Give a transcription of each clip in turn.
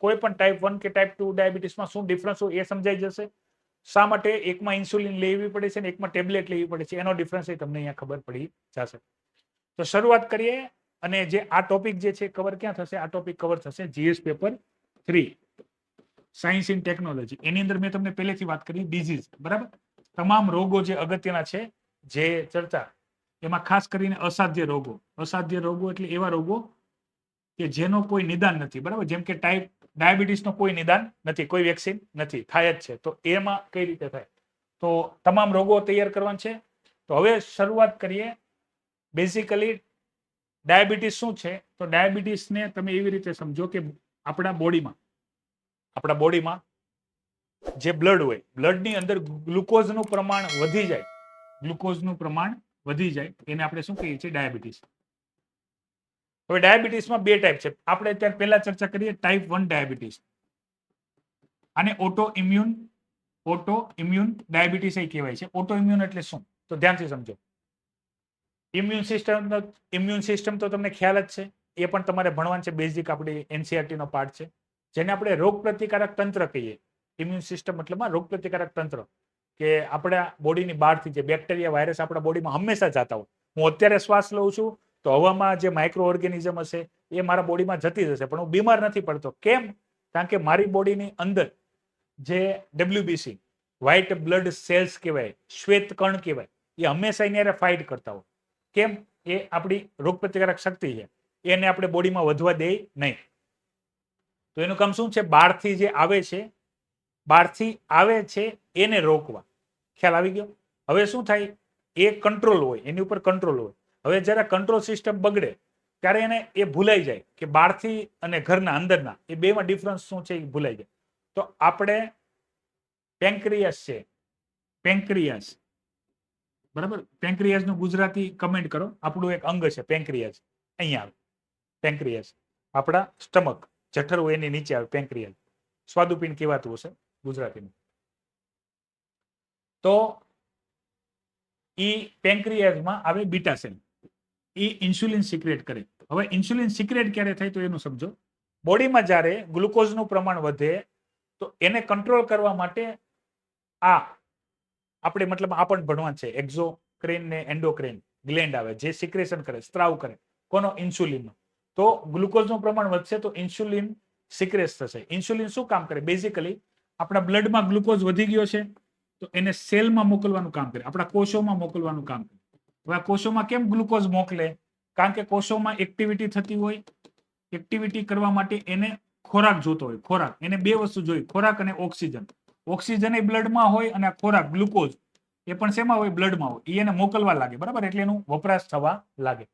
કોઈ પણ ટાઈપ 1 કે ટાઈપ 2 ડાયાબિટીસમાં શું ડિફરન્સ હોય એ સમજાઈ જશે. શા માટે એકમાં ઇન્સ્યુલિન લેવી પડે છે અને એકમાં ટેબ્લેટ લેવી પડે છે એનો ડિફરન્સ એ તમને અહીંયા ખબર પડી જશે. તો શરૂઆત કરીએ. અને જે આ ટોપિક જે છે કવર ક્યાં થશે? આ ટોપિક કવર થશે GS paper 3 science in technology. એની અંદર મેં તમને પહેલેથી વાત કરી ડિઝીઝ, બરાબર. તમામ રોગો જે અગત્યના છે જે ચર્ચા, એમાં ખાસ કરીને અસાધ્ય રોગો. અસાધ્ય રોગો એટલે એવા રોગો કે જેનો કોઈ નિદાન નથી, બરાબર. જેમ કે ડાયાબિટીસનો કોઈ નિદાન નથી, કોઈ વેક્સિન નથી, થાય જ છે. તો એમાં કઈ રીતે થાય? તો તમામ રોગો તૈયાર કરવાના છે. તો હવે શરૂઆત કરીએ. બેઝિકલી ડાયાબિટીસ શું છે? તો ડાયાબિટીસને તમે એવી રીતે સમજો કે આપણા બોડીમાં જે બ્લડ હોય, બ્લડની અંદર ગ્લુકોઝનું પ્રમાણ વધી જાય, એને આપણે શું કહીએ છીએ? ડાયાબિટીસ. હવે ડાયાબિટીસમાં બે ટાઈપ છે. આપણે અત્યારે પહેલા ચર્ચા કરીએ ટાઈપ 1 ડાયાબિટીસ. આને ઓટો ઇમ્યુન ડાયાબિટીસ કહેવાય છે. ઓટો ઇમ્યુન એટલે શું? તો ધ્યાનથી સમજો. ઇમ્યુન સિસ્ટમ તો તમને ખ્યાલ જ છે, એ પણ તમારે ભણવાનું છે. બેઝિક આપણી એનસીઆરટી નો પાર્ટ છે, જેને આપણે રોગ પ્રતિકારક તંત્ર કહીએ. ઇમ્યુન સિસ્ટમ મતલબમાં રોગ પ્રતિકારક તંત્ર, કે આપણા બોડીની બહારથી જે બેક્ટેરિયા, વાયરસ આપણા બોડીમાં હંમેશા જતા હોય. હું અત્યારે શ્વાસ લઉં છું તો હવામાં જે માઇક્રો ઓર્ગેનિઝમ હશે એ મારા બોડીમાં જતી જશે, પણ હું બીમાર નથી પડતો. કેમ? કારણ કે મારી બોડીની અંદર જે WBC વ્હાઇટ બ્લડ સેલ્સ કહેવાય, શ્વેત કણ કહેવાય, એ હંમેશા એની ફાઇટ કરતા હોય. કેમ? એ આપણી રોગ પ્રતિકારક શક્તિ છે, એને આપણે બોડીમાં વધવા દે નહીં. તો એનું કામ શું છે? બહારથી જે આવે છે એને રોકવા. ખ્યાલ આવી ગયો? હવે શું થાય? એ કંટ્રોલ હોય, એની ઉપર કંટ્રોલ હોય. હવે જ્યારે કંટ્રોલ સિસ્ટમ બગડે ત્યારે એને એ ભૂલાઈ જાય કે બહારથી અને ઘરના અંદરના એ બેમાં ડિફરન્સ શું છે એ ભૂલાઈ જાય. તો આપણે પેન્ક્રિયાસ, બરાબર. પેન્ક્રિયાસનું ગુજરાતી કમેન્ટ કરો. આપણું એક અંગ છે પેન્ક્રિયાસ, અહીંયા આવે પેન્ક્રિયાસ. આપણા સ્ટમક, જઠર હોય એની નીચે આવે પેન્ક્રિયાસ. સ્વાદુપિંડ કહેવાતું હશે ગુજરાતીમાં. તો ઈ પેન્ક્રિયાસમાં આવે બીટા સેલ, ઈ ઇન્સ્યુલિન સિક્રેટ કરે. હવે ઇન્સ્યુલિન સિક્રેટ ક્યારે થાય? તો એનું સમજો. બોડીમાં જ્યારે ગ્લુકોઝનું પ્રમાણ વધે તો એને કંટ્રોલ કરવા માટે આપણે મતલબ આ પણ ભણવાનું છે. એક્ઝોક્રેન ને એન્ડોક્રેન ગ્લેન્ડ આવે જે સિક્રેશન કરે, સ્ત્રાવ કરે. કોનો? ઇન્સ્યુલિનનો. તો ગ્લુકોઝનું પ્રમાણ વધશે તો ઇન્સ્યુલિન સિક્રેટ થશે. ઇન્સ્યુલિન શું કામ કરે? બેઝિકલી આપણા બ્લડમાં ગ્લુકોઝ વધી ગયો છે તો એને સેલમાં મોકલવાનું કામ કરે, આપણા કોષોમાં મોકલવાનું કામ કરે. હવે આ કોષોમાં કેમ ગ્લુકોઝ મોકલે? કારણ કે કોષોમાં એક્ટિવિટી થતી હોય. એક્ટિવિટી કરવા માટે એને ખોરાક જોતો હોય. ખોરાક, એને બે વસ્તુ જોઈએ, ખોરાક અને ઓક્સિજન. ઓક્સિજન એ બ્લડમાં હોય અને આ ખોરાક ગ્લુકોઝ એ પણ શેમાં હોય? બ્લડમાં હોય. એને મોકલવા લાગે, બરાબર. એટલે એનું વપરાશ થવા લાગે.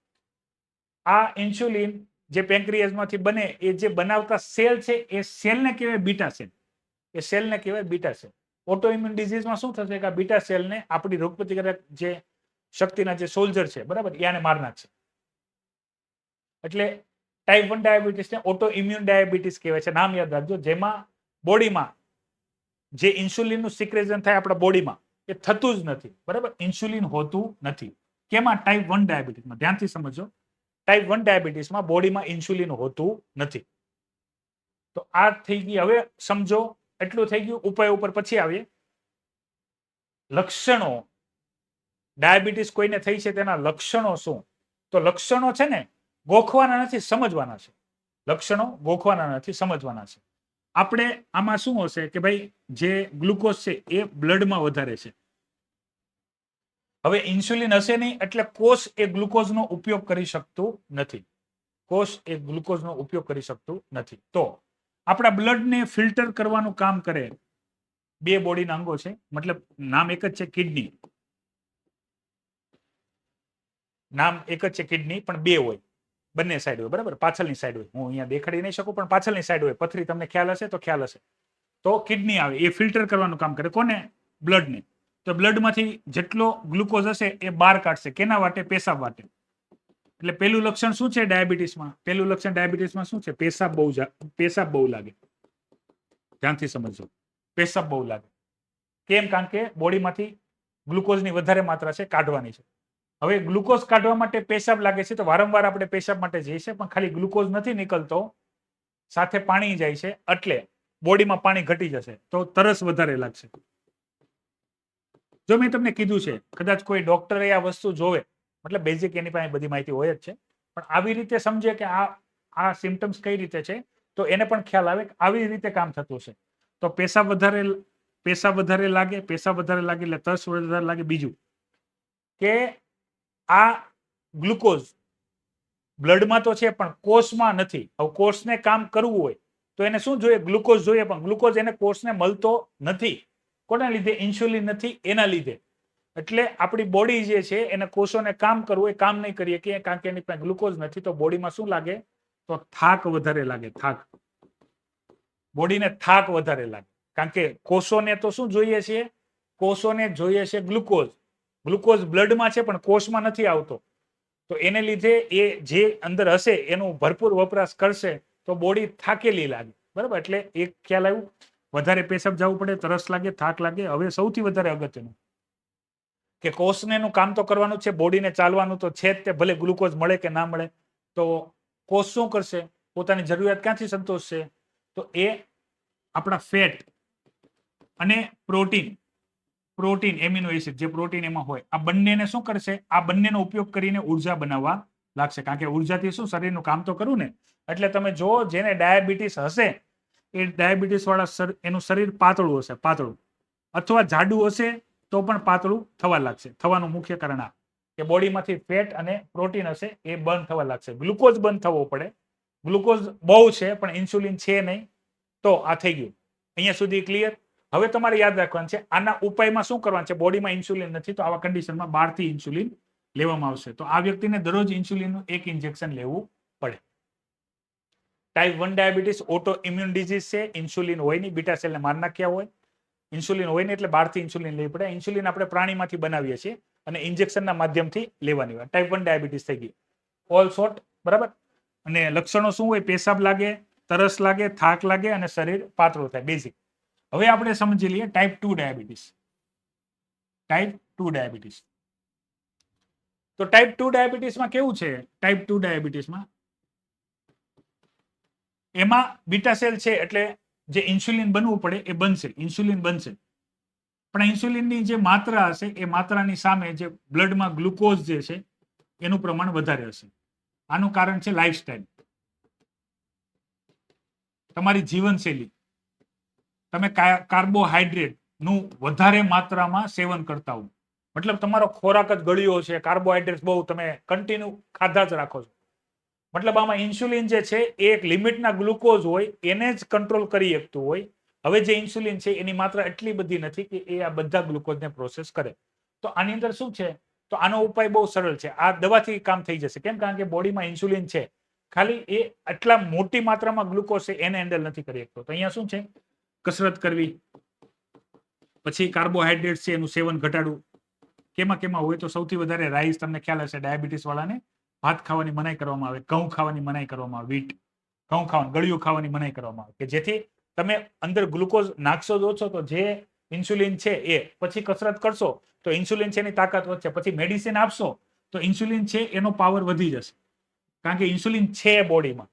આ ઇન્સ્યુલિન જે પેન્ક્રિયાસમાંથી બને, એ જે બનાવતા સેલ છે એ સેલને કહેવાય બીટા સેલ. ઓટો ઇમ્યુન ડિઝીઝમાં શું થશે કે આ બીટા સેલને આપણી રોગપ્રતિકારક જે શક્તિના જે સોલ્જર છે, બરાબર, એને માર નાખશે. એટલે ટાઈપ 1 ડાયાબિટીસને ઓટો ઇમ્યુન ડાયાબિટીસ કહેવાય છે. નામ યાદ રાખજો. જેમાં બોડીમાં જે ઇન્સ્યુલિનનું સિક્રેશન થાય આપણા બોડીમાં એ થતું જ નથી, બરાબર. ઇન્સ્યુલિન હોતું નથી. કેમાં? ટાઈપ 1 ડાયાબિટીસમાં. ધ્યાનથી સમજો. ટાઈપ 1 ડાયાબિટીસમાં બોડીમાં ઇન્સ્યુલિન હોતું નથી. તો આ થઈ ગઈ. હવે સમજો એટલું થઈ ગયું. ઉપાય ઉપર પછી આવીએ. લક્ષણો, ડાયાબિટીસ કોઈને થઈ છે તેના લક્ષણો શું? તો લક્ષણો છે ને ગોખવાના નથી, સમજવાના છે. લક્ષણો ગોખવાના નથી, સમજવાના છે. આપણે આમાં શું હશે કે ભાઈ જે ગ્લુકોઝ છે એ બ્લડમાં વધારે છે. હવે ઇન્સ્યુલિન હશે નહીં એટલે કોષ એ ગ્લુકોઝનો ઉપયોગ કરી શકતું નથી. તો આપણા બ્લડને ફિલ્ટર કરવાનું કામ કરે બે બોડીના અંગો છે, મતલબ નામ એક જ છે કિડની. પણ બે હોય, બંને સાઈડ હોય, બરાબર. પાછળની સાઈડ હોય. હું અહીંયા દેખાડી નહીં શકું પણ પાછળની સાઈડ હોય. પથરી તમને ખ્યાલ હશે તો ખ્યાલ હશે. તો કિડની આવે, એ ફિલ્ટર કરવાનું કામ કરે. કોને? બ્લડને. તો બ્લડમાંથી જેટલો ગ્લુકોઝ હશે એ બહાર કાઢશે. કેના વાટે? પેશાબ વાટે. એટલે પહેલું લક્ષણ શું છે ડાયાબિટીસમાં? શું છે? પેશાબ બહુ લાગે. ધ્યાનથી સમજો. પેશાબ બહુ લાગે. કેમ? કારણ કે બોડીમાંથી ગ્લુકોઝની વધારે માત્રા છે, કાઢવાની છે. હવે ગ્લુકોઝ કાઢવા માટે પેશાબ લાગે છે તો વારંવાર આપણે પેશાબ માટે જઈએ છીએ, પણ ખાલી ગ્લુકોઝ નથી નીકળતો, સાથે પાણી જાય છે એટલે બોડીમાં પાણી ઘટી જશે તો તરસ વધારે લાગશે. જો મેં તમને કીધું છે કદાચ કોઈ ડોક્ટરે આ વસ્તુ જોવે, મતલબ બેઝિક એની પાસે બધી માહિતી હોય જ છે, પણ આવી રીતે સમજે કે આ સિમ્ટમ્સ કઈ રીતે છે તો એને પણ ખ્યાલ આવે કે આવી રીતે કામ થતું છે. તો પેશાબ વધારે લાગે એટલે તરસ વધારે લાગે. બીજું કે આ ગ્લુકોઝ બ્લડમાં તો છે પણ કોષમાં નથી. હવે કોષને કામ કરવું હોય તો એને શું જોઈએ? ગ્લુકોઝ જોઈએ, પણ ગ્લુકોઝ એને કોષને મળતો નથી. કોના લીધે? ઇન્સ્યુલિન નથી એના લીધે. એટલે આપણી બોડી જે છે એને કોષોને કામ કરવું એ કામ નહીં કરીએ કે કારણ કે એની પાસે ગ્લુકોઝ નથી. તો બોડીમાં શું લાગે? તો થાક વધારે લાગે. બોડીને થાક વધારે લાગે કારણ કે કોષોને તો શું જોઈએ છે? કોષોને જોઈએ છે ગ્લુકોઝ. ગ્લુકોઝ બ્લડમાં છે પણ કોષમાં નથી આવતો. તો એને લીધે એ જે અંદર હશે એનું ભરપૂર વપરાશ કરશે તો બોડી થાકેલી લાગે. બરાબર? એટલે એક ખ્યાલ આવ્યું. વધારે પેશાબ જવું પડે, તરસ લાગે, થાક લાગે. હવે સૌથી વધારે અગત્યનું કે કોષને એનું કામ તો કરવાનું છે, બોડીને ચાલવાનું તો છે જ તે, ભલે ગ્લુકોઝ મળે કે ના મળે. તો કોષ શું કરશે? પોતાની જરૂરિયાત ક્યાંથી સંતોષશે? તો એ આપણા ફેટ અને પ્રોટીન એમિનો એસિડ જે પ્રોટીન એમાં હોય આ બંનેને શું કરશે? આ બંનેનો ઉપયોગ કરીને ઉર્જા બનાવવા લાગશે. કારણ કે ઉર્જાથી શું શરીરનું કામ તો કરવું ને. એટલે તમે જો જેને ડાયાબિટીસ હશે એ ડાયાબિટીસ વાળા એનું શરીર પાતળું હશે, અથવા જાડું હશે તો પણ પાતળું થવા લાગશે. થવાનું મુખ્ય કારણ આ કે બોડીમાંથી ફેટ અને પ્રોટીન હશે એ બંધ થવા લાગશે. ગ્લુકોઝ બંધ થવો પડે. ગ્લુકોઝ બહુ છે પણ ઇન્સ્યુલિન છે નહીં. તો આ થઈ ગયું. અહીંયા સુધી ક્લિયર? હવે તમારે યાદ રાખવાનું છે આના ઉપાયમાં શું કરવાનું છે? બોડીમાં ઇન્સ્યુલિન નથી તો આવા કન્ડિશનમાં બહારથી ઇન્સ્યુલિન લેવામાં આવશે. તો આ વ્યક્તિને દરરોજ ઇન્સ્યુલિનનું એક ઇન્જેક્શન લેવું પડે. Type 1 diabetes auto immune disease છે. ઇન્સ્યુલિન હોય નહીં, બીટા સેલને માર નાખ્યા હોય. ઇન્સ્યુલિન હોય ને એટલે બહારથી ઇન્સ્યુલિન લેવી પડે. ઇન્સ્યુલિન આપણે પ્રાણીમાંથી બનાવીએ છીએ અને ઇન્જેક્શનના માધ્યમથી લેવાની હોય. ટાઈપ 1 ડાયાબિટીસ થઈ ગઈ. All short. બરાબર? અને લક્ષણો શું હોય? પેશાબ લાગે, તરસ લાગે, થાક લાગે અને શરીર પાતળું થાય. બેઝિક. હવે આપણે સમજી લઈએ ટાઈપ 2 ડાયાબિટીસ. તો ટાઈપ 2 ડાયાબિટીસમાં કેવું છે? ટાઈપ 2 ડાયાબિટીસમાં એમાં બીટા સેલ છે એટલે જે ઇન્સ્યુલિન બનવું પડે એ બનશે. ઇન્સ્યુલિન બનશે પણ ઇન્સ્યુલિનની જે માત્રા હશે એ માત્રાની સામે જે બ્લડમાં ગ્લુકોઝ જે છે એનું પ્રમાણ વધારે હશે. આનું કારણ છે લાઈફસ્ટાઈલ, તમારી જીવનશૈલી. તમે કાર્બોહાઈડ્રેટ નું વધારે માત્રામાં સેવન કરતા હો, મતલબ તમારો ખોરાક જ ગળ્યો છે, કાર્બોહાઈડ્રેટ બહુ તમે કન્ટિન્યુ ખાધા જ રાખો છો. મતલબ આમાં ઇન્સ્યુલિન જે છે એ એક લિમિટના ગ્લુકોઝ હોય એને જ કંટ્રોલ કરી શકતું હોય. હવે જે ઇન્સ્યુલિન છે એની માત્રા એટલી બધી નથી કે એ આ બધા ગ્લુકોઝને પ્રોસેસ કરે. તો આની અંદર શું છે? તો આનો ઉપાય બહુ સરળ છે. આ દવાથી કામ થઈ જશે. કેમ? કારણ કે બોડીમાં ઇન્સ્યુલિન છે, ખાલી એ આટલા મોટી માત્રામાં ગ્લુકોઝ છે એને હેન્ડલ નથી કરી શકતો. તો અહીંયા શું છે? કસરત કરવી, પછી કાર્બોહાઈડ્રેટ છે એનું સેવન ઘટાડવું. કેમાં હોય તો સૌથી વધારે રાઈસ. તમને ખ્યાલ હશે ડાયાબિટીસ વાળાને ભાત ખાવાની મનાઈ કરવામાં આવે, ઘઉં ખાવાની મનાઈ કરવામાં આવે, ઘઉં ખાવાનું, ગળ્યું ખાવાની મનાઈ કરવામાં આવે કે જેથી તમે અંદર ગ્લુકોઝ નાખશો જ ઓછો તો જે ઇન્સ્યુલિન છે એ પછી કસરત કરશો તો ઇન્સ્યુલિન છે એની તાકાત વધશે. પછી મેડિસિન આપશો તો ઇન્સ્યુલિન છે એનો પાવર વધી જશે. કારણ કે ઇન્સ્યુલિન છે બોડીમાં.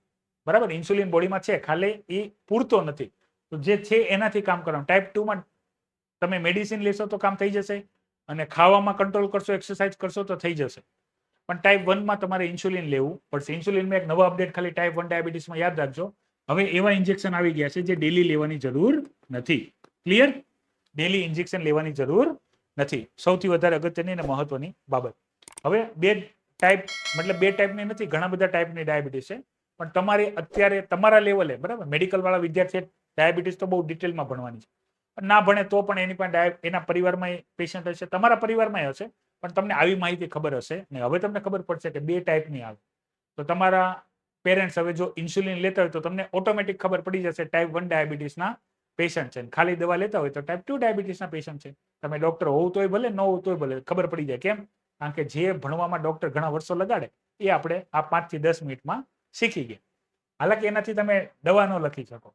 બરાબર? ઇન્સ્યુલિન બોડીમાં છે, ખાલી એ પૂરતો નથી. તો જે છે એનાથી કામ કરવાનું. ટાઈપ 2 માં તમે મેડિસિન લેશો તો કામ થઈ જશે અને ખાવામાં કંટ્રોલ કરશો, એક્સરસાઇઝ કરશો તો થઈ જશે. પણ ટાઈપ 1 માં તમારે ઇન્સ્યુલિન લેવું પડશે. ઇન્સ્યુલિનમાં એક નવો અપડેટ ખાલી ટાઈપ 1 ડાયાબિટીસમાં યાદ રાખજો. હવે એવા ઇન્જેક્શન આવી ગયા છે જે ડેલી લેવાની જરૂર નથી. ક્લિયર? ડેલી ઇન્જેક્શન લેવાની જરૂર નથી. સૌથી વધારે અગત્યની અને મહત્વની બાબત. હવે બે ટાઈપની નથી, ઘણા બધા ટાઈપની ડાયાબિટીસ છે. પણ તમારે અત્યારે તમારા લેવલે, બરાબર, મેડિકલ વાળા વિદ્યાર્થી ડાયાબિટીસ તો બહુ ડિટેલમાં ભણવાની છે. ના ભણે તો પણ એની પાસે એના પરિવારમાં પેશન્ટ હશે, તમારા પરિવારમાં હશે, પણ તમને આવી માહિતી ખબર હશે ને. હવે તમને ખબર પડશે કે બે ટાઈપની આવે. તો તમારા પેરેન્ટ્સ હવે જો ઇન્સ્યુલિન લેતા હોય તો તમને ઓટોમેટિક ખબર પડી જશે ટાઈપ 1 ડાયાબિટીસના પેશન્ટ છે. ખાલી દવા લેતા હોય તો ટાઈપ 2 ડાયાબિટીસના પેશન્ટ છે. તમે ડોક્ટર હોવ તોય ભલે, ન હોવ તોય ભલે, ખબર પડી જાય. કેમ? કારણ કે જે ભણવામાં ડોક્ટર ઘણા વર્ષો લગાડે એ આપણે આ 5 થી 10 મિનિટમાં શીખી ગયા. હાલાકી એનાથી તમે દવા ન લખી શકો.